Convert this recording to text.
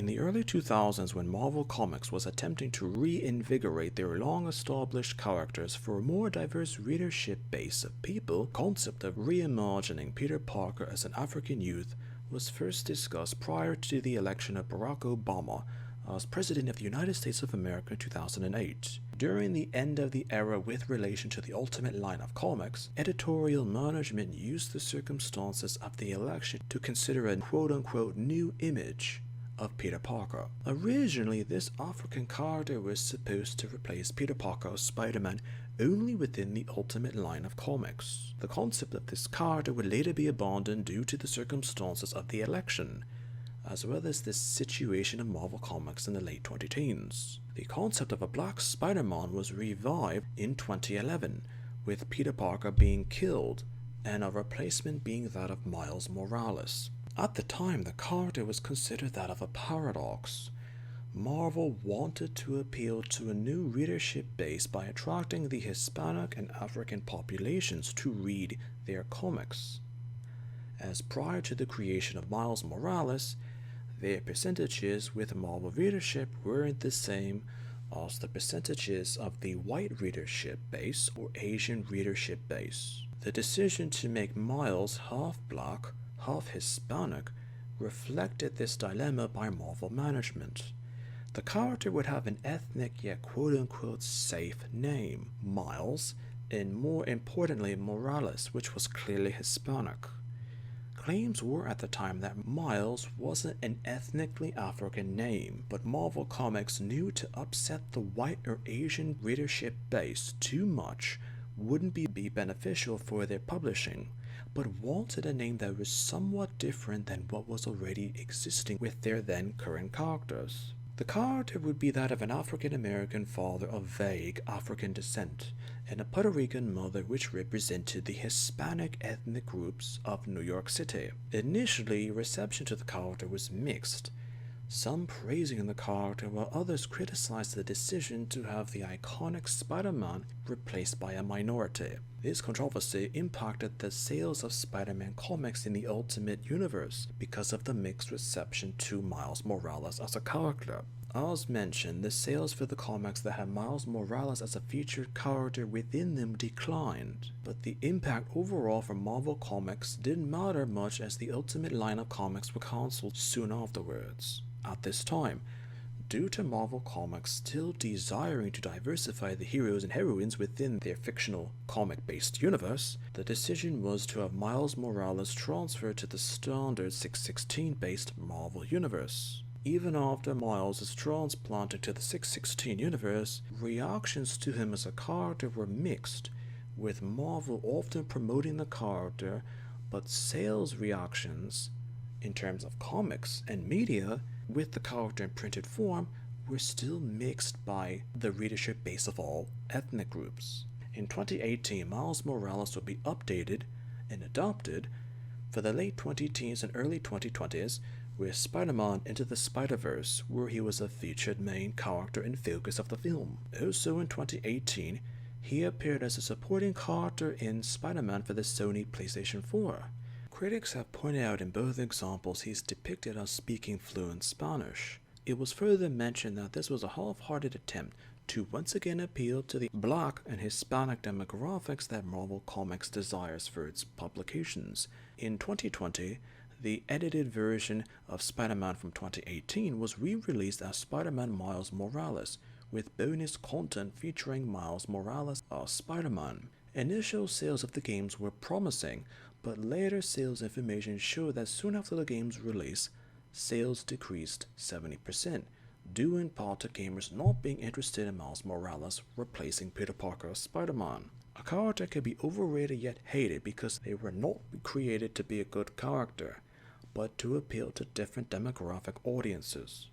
In the early 2000s, when Marvel Comics was attempting to reinvigorate their long-established characters for a more diverse readership base of people, the concept of reimagining Peter Parker as an African youth was first discussed prior to the election of Barack Obama as President of the United States of America in 2008. During the end of the era with relation to the Ultimate line of comics, editorial management used the circumstances of the election to consider a quote-unquote new image of Peter Parker. Originally, this African character was supposed to replace Peter Parker's Spider-Man only within the Ultimate line of comics. The concept of this character would later be abandoned due to the circumstances of the election, as well as the situation of Marvel Comics in the late 2010s. The concept of a Black Spider-Man was revived in 2011, with Peter Parker being killed and a replacement being that of Miles Morales. At the time, the character was considered that of a paradox. Marvel wanted to appeal to a new readership base by attracting the Hispanic and African populations to read their comics. As prior to the creation of Miles Morales, their percentages with Marvel readership weren't the same as the percentages of the white readership base or Asian readership base. The decision to make Miles half black, half Hispanic reflected this dilemma by Marvel management. The character would have an ethnic yet quote-unquote safe name, Miles, and more importantly Morales, which was clearly Hispanic. Claims were at the time that Miles wasn't an ethnically African name, but Marvel Comics knew to upset the white or Asian readership base too much wouldn't be beneficial for their publishing, but wanted a name that was somewhat different than what was already existing with their then current characters. The character would be that of an African-American father of vague African descent, and a Puerto Rican mother which represented the Hispanic ethnic groups of New York City. Initially, reception to the character was mixed, some praising the character while others criticized the decision to have the iconic Spider-Man replaced by a minority. This controversy impacted the sales of Spider-Man comics in the Ultimate Universe because of the mixed reception to Miles Morales as a character. As mentioned, the sales for the comics that had Miles Morales as a featured character within them declined, but the impact overall for Marvel Comics didn't matter much as the Ultimate line of comics were cancelled soon afterwards. At this time, due to Marvel Comics still desiring to diversify the heroes and heroines within their fictional comic-based universe, the decision was to have Miles Morales transferred to the standard 616-based Marvel universe. Even after Miles is transplanted to the 616 universe, reactions to him as a character were mixed, with Marvel often promoting the character, but sales reactions, in terms of comics and media, with the character in printed form were still mixed by the readership base of all ethnic groups. In 2018, Miles Morales would be updated and adopted for the late 2010s and early 2020s with Spider-Man Into the Spider-Verse, where he was a featured main character and focus of the film. Also in 2018, he appeared as a supporting character in Spider-Man for the Sony PlayStation 4. Critics have pointed out in both examples he's depicted as speaking fluent Spanish. It was further mentioned that this was a half-hearted attempt to once again appeal to the Black and Hispanic demographics that Marvel Comics desires for its publications. In 2020, the edited version of Spider-Man from 2018 was re-released as Spider-Man Miles Morales, with bonus content featuring Miles Morales as Spider-Man. Initial sales of the games were promising, but later sales information showed that soon after the game's release, sales decreased 70%, due in part to gamers not being interested in Miles Morales replacing Peter Parker as Spider-Man. A character can be overrated yet hated because they were not created to be a good character, but to appeal to different demographic audiences.